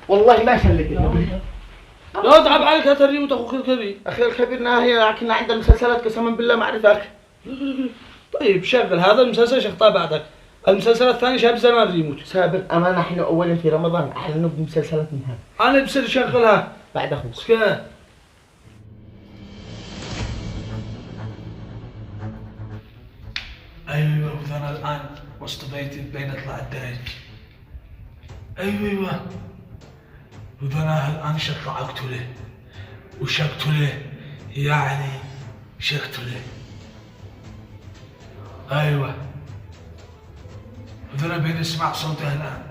والله ما شلك. لا تعب عليك هات الريموت اخوك الكبير. اخي الكبير ناهي كنا عندنا مسلسلات قسما بالله ما اعرفك. طيب شغل هذا المسلسل شغطاه بعدك. المسلسل الثاني شاب زمان ريموت. سابر أمانة احنا أولا في رمضان أعلنوا بمسلسلات منها. انا بصير شغلها بعد أخوك. سكان. ايوه وانا الان وسط بيتي بين اطلع الدرج. ايوه وانا الان شطلع اقتله وشقتله يعني شقتله. ايوه وذنا بين اسمع صوته الان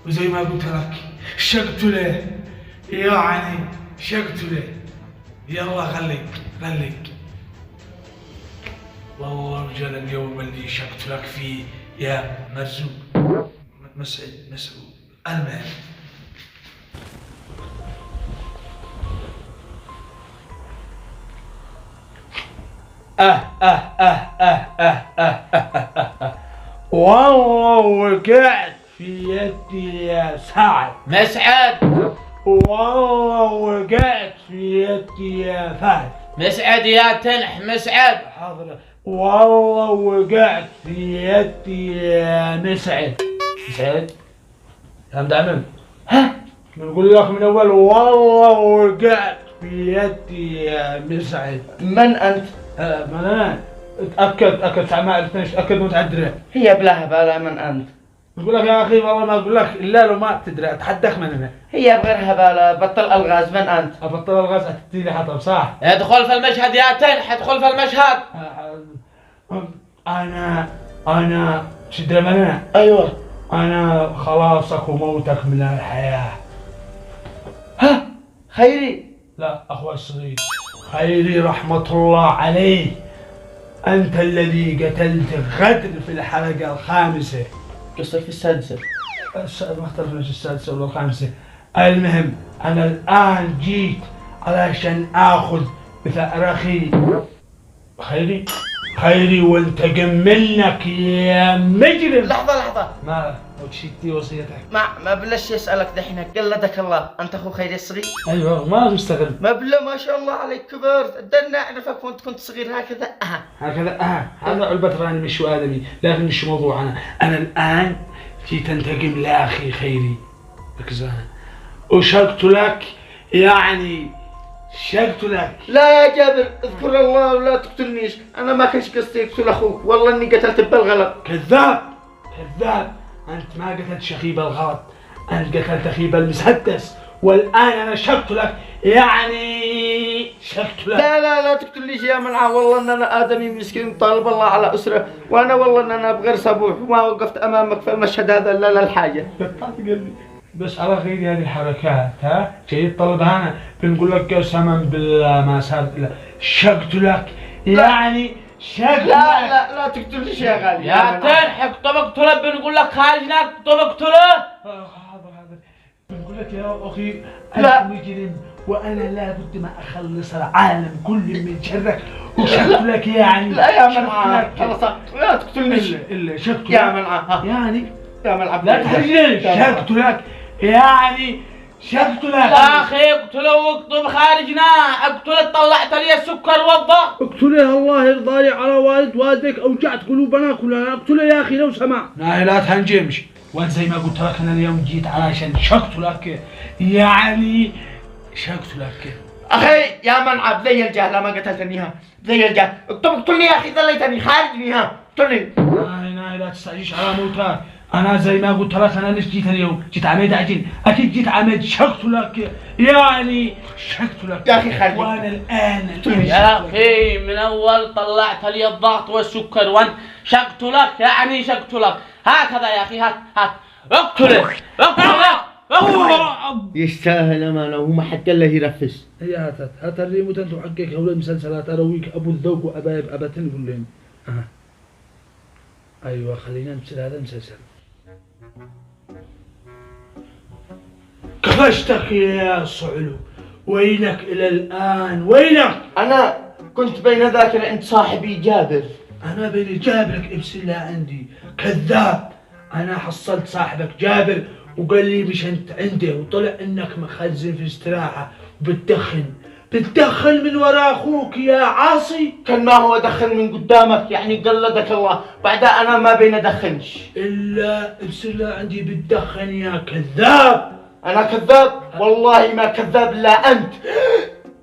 وزي ما قلت لك شقتله يعني شقتله. يلا خليك والله رجال اليوم اللي شقت لك فيه يا مرزوق مسعود المهم. والله وقعت في يدي يا سعد. مسعد والله وقعت في يدي يا فهد. مسعد يا تنح مسعد. حاضر. والله وقعت في يدي يا مسعد. مسعد فهمت عمل؟ ها نقول لك من اول والله وقعت في يدي يا مسعد. من أنت؟ من انا؟ اتاكد سامع اتاكد متعدري. هي بلاها بلا من أنت؟ نقول لك يا اخي والله ما اقول لك الا لو ما تدري اتحداك من انا. هي بغيرها بلا بطل ألغاز. من أنت؟ ابطل الغاز اتدي لي حطب صح؟ ادخل في المشهد يا تنح ادخل في المشهد. انا تدري من انا؟ أيوة انا خلاصك وموتك من الحياه. ها خيري. لا أخوي الصغير خيري رحمة الله عليه أنت الذي قتلت غدر في الحلقة الخامسة. قصدك في السادسة؟ ما اختلفناش السادسة ولا الخامسة. المهم أنا الآن جيت علشان آخذ بثأر أخي خيري وانتقم منك يا مجرم. لحظة ما وشيتي وصيتك. ما بلاش يسألك دحين قلدك الله. أنت أخو خيري الصغير؟ أيوه ما مستغل. ما بالله ما شاء الله عليك كبرت. الدنا أعرفك وأنت كنت صغير هكذا. هكذا هذا علبة راني مش آدمي لكن مش موضوعنا. أنا الآن جيت أنتقم لأخي خيري بكزانة وشقت لك يعني شقت لك. لا يا جابر اذكر الله ولا تقتلنيش. أنا ما كنش قصدي أقتل أخوك والله إني قتلت بالغلط. كذاب أنت ما قتلت أخي بالغلط. أنت قتلت أخي بالمسدس والآن أنا شقت لك يعني شقت لك. لا تقتلنيش يا منعه. والله ان انا ادمي مسكين طالب الله على اسره. وانا والله ان انا بغير صبوح وما وقفت امامك في المشهد هذا الا للحاجه. بس على غير هذه الحركات ها جاي تطلب انا بنقول لك قسما بالله ما صار شقت لك يعني شقت. لا تقتلنيش يا غالي. يا تنح اكتب اقتله بنقول لك خارجنا اكتب اقتله. حاضر بنقول لك يا اخي لا. انت مجرم وانا لابد ما اخلص العالم كله من شرك وشقت لك يعني. لا يا منعه خلاص لا تقتلنيش الا شقت يا لك منعه. يعني يا منعه لا تحرجني. شقت لك يعني شقت لك. يا اخي اقتله واكتب خارجنا. اقتله طلعت لي السكر والضغط. اقتله الله يرضى لي على والدك اوجعت قلوبنا كلنا. اقتله يا اخي لو سمع. لا تهنجمش وانت زي ما قلت لك انا اليوم جيت علشان شقت لك يعني شقت لك. اخي يا منعه زي الجهله ما قتلتنيها زي الجهل. اقتلني يا اخي ذليتني خارجني. اقتلني. لا تستعجلش على موتك. انا زي ما قلت لك انا ليش جيت اليوم؟ جيت عميد عجين. اكيد جيت عميد شقت لك يعني شقت لك يا اخي خارجني. وانا الان يا اخي من اول طلعت لي الضغط والسكر وانت شقت لك يعني شقت لك. هكذا يا اخي هات اقتله. يستاهل امانه وما حد قال له يرفس. هي هات الريموت انت وحقك هول المسلسلات ارويك ابو الذوق وابايب ابتن كلهم. ايوه خلينا نمثل هذا المسلسل. كفشتك يا صعلو وينك الى الان وينك؟ انا كنت بين ذاكرة عند صاحبي جابر. انا بين جابرك ابسلها عندي كذاب. انا حصلت صاحبك جابر وقال لي مش انت عنده، وطلع انك مخزن في استراحة بتدخن من ورا اخوك يا عاصي. كان ما هو دخن من قدامك يعني قلدك الله، بعدها انا ما بين ادخنش. الا ارسل عندي بتدخن يا كذاب. انا كذاب؟ والله ما كذاب الا انت.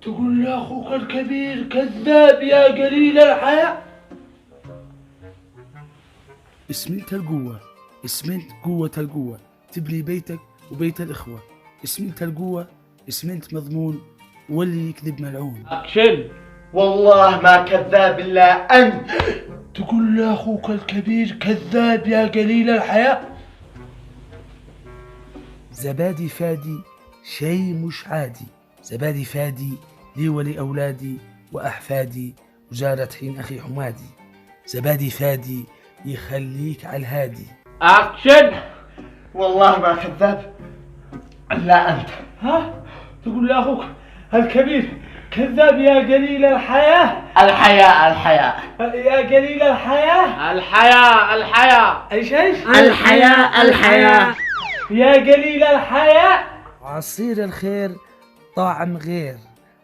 تقول لاخوك الكبير كذاب يا قليل الحياة. اسمنت القوة، اسمنت قوة القوة، تبني بيتك وبيت الإخوة. اسمنت القوة، اسمنت مضمون، واللي يكذب ملعون. اكشن. والله ما كذاب الا انت. تقول لاخوك الكبير كذاب يا قليل الحياة. زبادي فادي شي مش عادي، زبادي فادي لي ولأولادي وأحفادي وجارة حين أخي حمادي. زبادي فادي يخليك على الهادي. اكشن. والله ما كذاب الا انت. ها؟ تقول لاخوك الكبير كذاب يا قليل الحياة. الحياة يا قليل الحياة. الحياة. ايش؟ الحياة. يا قليل الحياة. عصير الخير طعم غير،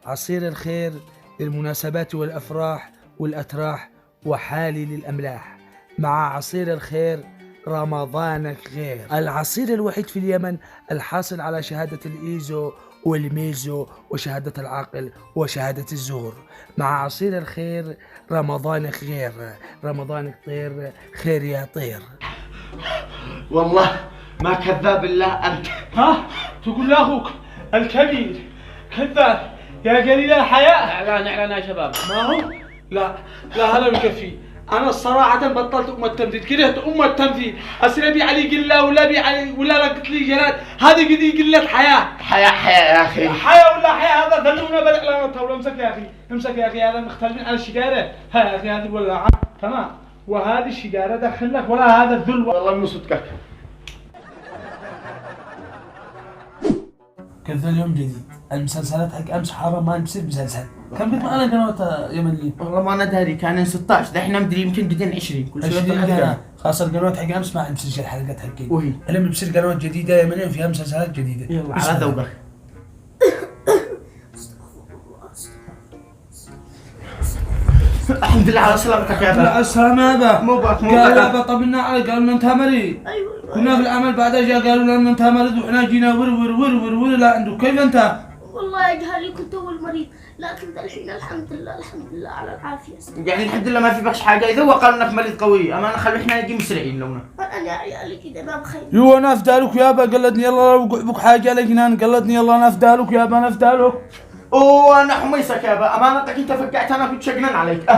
عصير الخير للمناسبات والأفراح والأتراح وحالي للأملاح. مع عصير الخير رمضانك غير. العصير الوحيد في اليمن الحاصل على شهادة الإيزو والميزو وشهادة العقل وشهادة الزور. مع عصير الخير رمضانك غير، رمضانك طير خير يا طير. والله ما كذاب الا انت. ها؟ تقول لاخوك الكبير كذاب يا قليل الحياة. اعلان يا شباب. ما هو؟ لا هذا بكفي. انا الصراحة بطلت التمثيل، كرهت التمثيل. اصير ابي علي قلة ولا ابي علي ولا قلت لي جلال، هذه قدي قلة حياة. حياة يا اخي. حياة ولا حياة؟ هذا دلونا بالاعلان الطاولة. امسك يا اخي، امسك يا اخي، هذا مختلفين على الشجارة. ها يا اخي هذه الولاعة تمام، وهذه الشجارة دخل لك ولا هذا الذل. والله من صدقك. كذا اليوم جديد، المسلسلات حق امس حرام ما نصير مسلسل. كم قد معنا قنوات يمنية؟ والله ما ندري، كان 16 دحين مدري يمكن بدين 20 كل شوي 20 طلعت قناة. خاصة القنوات حق امس ما نسجل حلقات حقين. وهي اليوم بتصير قنوات جديدة يمنية وفيها مسلسلات جديدة. يلا على ذوقك. الحمد لله على سلامتك يا لا ابا. السلامة يابا. مو باك قال يابا طمنا عليك، قالوا لنا انت مريض. ايوه كنا في العمل بعدها جاء قالوا لنا انت مريض، واحنا جينا ور لا عنده. كيف انت؟ والله يا جهالي كنت اول مريض، لكن الحين الحمد لله على العافيه. يعني الحمد لله ما في بكش حاجه. اذا هو قال انك مريض قوي امانه خلوا احنا نجي مسرعين لونا. انا يا عيالي كذا ما بخير. يو انا افدالك يابا، قلتني يلا لو بك حاجه لجنان، قلتني يلا انا افدالك يابا، انا افدالك. اوه انا حميسك يابا، امانتك انت فقعت انا كنت شقنان عليك.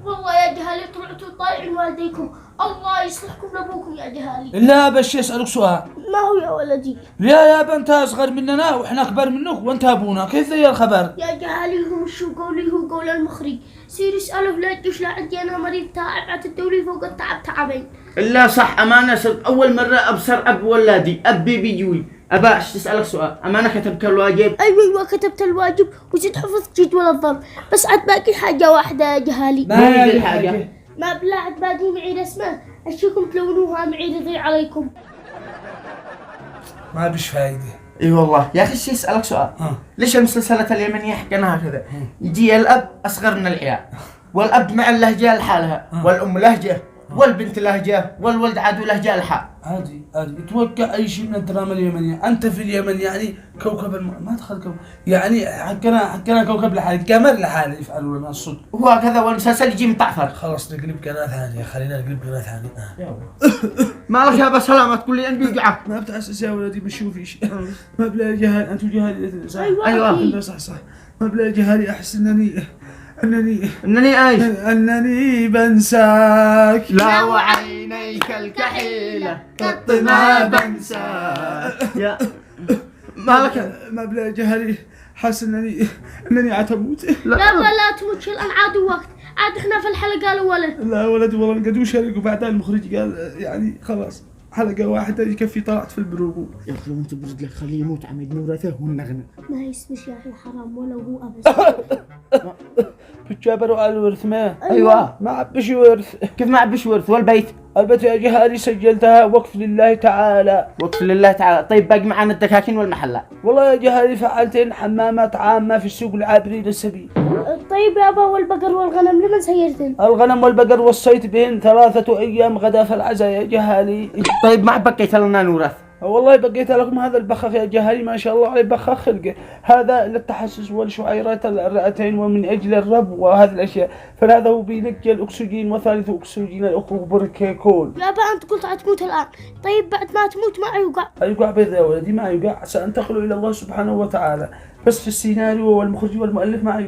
والله يا جهالي طلعتوا طايعين والديكم، الله يصلحكم لابوكم يا جهالي. لا بس اسالك سؤال. ما هو يا ولدي؟ يا يابا انت اصغر مننا واحنا اكبر منك وانت ابونا، كيف ذي الخبر؟ يا جهالي هم شو قولي، هو قول المخرج. سير اساله لا تجوش، لا عندي انا مريض تعب، عتدولي فوق التعب تعبين. لا صح امانه صرت اول مره ابصر اب ولادي، ابي بيجوي. اباش تسالك سؤال، امانه كتبت الواجب؟ ايوه كتبت الواجب وزيد حفظت جدول الضرب، بس عاد باقي حاجه واحده يا جهالي. ما هي الحاجه؟ ما بلا عاد باقي معي رسمه، اشيكم تلونوها معي يضيع عليكم. ما بش فايده. اي والله يا اخي شي اسالك سؤال. ليش المسلسلات اليمنيه حقنا هكذا؟ يجي الاب اصغر من العيال، والاب مع اللهجه لحالها، والام لهجه، والبنت لهجه، والولد عاد لهجه لحال. عادي اتوقع اي شيء من الدراما اليمنيه. انت في اليمن يعني كوكب ما دخل كوكب، يعني حكنا كوكب لحاله، قمر لحاله يفعلوا لنا الصدق. هو هكذا والمسلسل يجي مطعفر. خلاص نقلب قناه ثانيه، خلينا نقلب قناه ثانيه. مالك يا ابا سلامه تقول لي انت وجعك؟ ما بتحسس يا ولدي بشوفيش. ما بلا جهال، انتم جهال صح؟ ايوه صح. ما بلا جهالي احس انني ايش؟ انني بنساك. لا وعينيك الكحيله قط ما بنساك. يا مالك؟ ما بلا جهالي حاسس انني عتموت. لا تموت الان، عاد وقت، عاد احنا في الحلقه الاولى. لا ولدي والله نقدوش هلك، وبعدها المخرج قال يعني خلاص حلقة واحدة يكفي طلعت في البروبو. يا اخي وانت برد لك خليه يموت عميد نورثه والنغنى. ما يسمش يا أخي حرام ولو هو أبس. بتجابروا على الورث ما؟ ايوه ما عبش ورث. كيف ما عبش ورث والبيت؟ البيت يا جهالي سجلتها وقف لله تعالى. وقف لله تعالى. طيب باقي معنا الدكاكين والمحلات. والله يا جهالي فعلتين حمامات عامة في السوق العابرين السبيل. طيب يابا والبقر والغنم لمن سيرتن؟ الغنم والبقر وصيت بهن 3 أيام غدا في العزاء يا جهالي. طيب ما بقيت لنا نورث. والله بقيت لكم هذا البخاخ يا جهالي ما شاء الله عليه بخاخ خلقه، هذا للتحسس والشعيرات الرئتين ومن أجل الرب وهذه الأشياء، فهذا هو بينقي الأكسجين وثالث أكسجين الأخوبركيكول. يابا أنت قلت حتموت الآن، طيب بعد ما تموت ما يوقع. يوقع بيض يا ولدي ما يوقع، سأنتقل إلى الله سبحانه وتعالى، بس في السيناريو والمخرج والمؤلف ما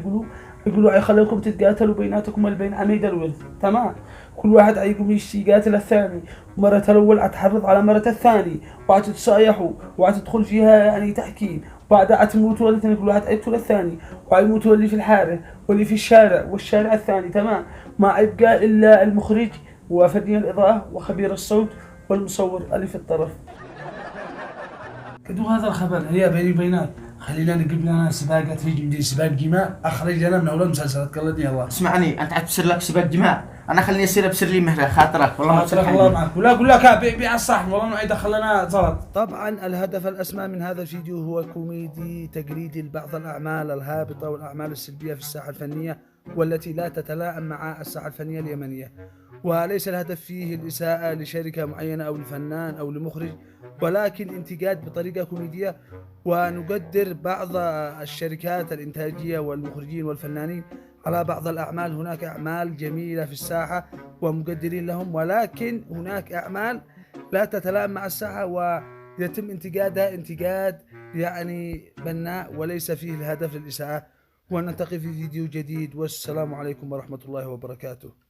يقولوا يخليكم تتقاتلوا بيناتكم وبين عميد الورث، تمام؟ كل واحد يقوم يقاتل الثاني، مرة الأول تحرض على مرة الثاني، وتتصايحوا وتدخل فيها يعني تحكيم، وبعدها تموتوا الاثنين كل واحد يقتل الثاني، ويموتوا اللي في الحارة واللي في الشارع والشارع الثاني، تمام؟ ما يبقى إلا المخرج وفني الإضاءة وخبير الصوت والمصور اللي في الطرف. كدو هذا الخبر هي بيني وبينك، خلينا نجيب لنا سباقات في جمدي سباق جماع اخرج لنا من اول مسلسلات قلدني الله. اسمعني انت عاد لك سباق جماع، انا خليني يصير ابصر لي مهله خاطرك والله ما خاطرك الله معك، ولا اقول لك بيع الصحن والله انه يدخل لنا زلط. طبعا الهدف الاسمى من هذا الفيديو هو كوميدي تقليدي لبعض الاعمال الهابطه والاعمال السلبيه في الساحه الفنيه والتي لا تتلائم مع الساحه الفنيه اليمنيه، وليس الهدف فيه الاساءه لشركه معينه او لفنان او لمخرج، ولكن انتقاد بطريقة كوميدية، ونقدر بعض الشركات الإنتاجية والمخرجين والفنانين على بعض الأعمال. هناك أعمال جميلة في الساحة ومقدرين لهم، ولكن هناك أعمال لا تتلائم مع الساحة ويتم انتقادها انتقاد يعني بناء وليس فيه الهدف للإساءة. ونلتقي في فيديو جديد، والسلام عليكم ورحمة الله وبركاته.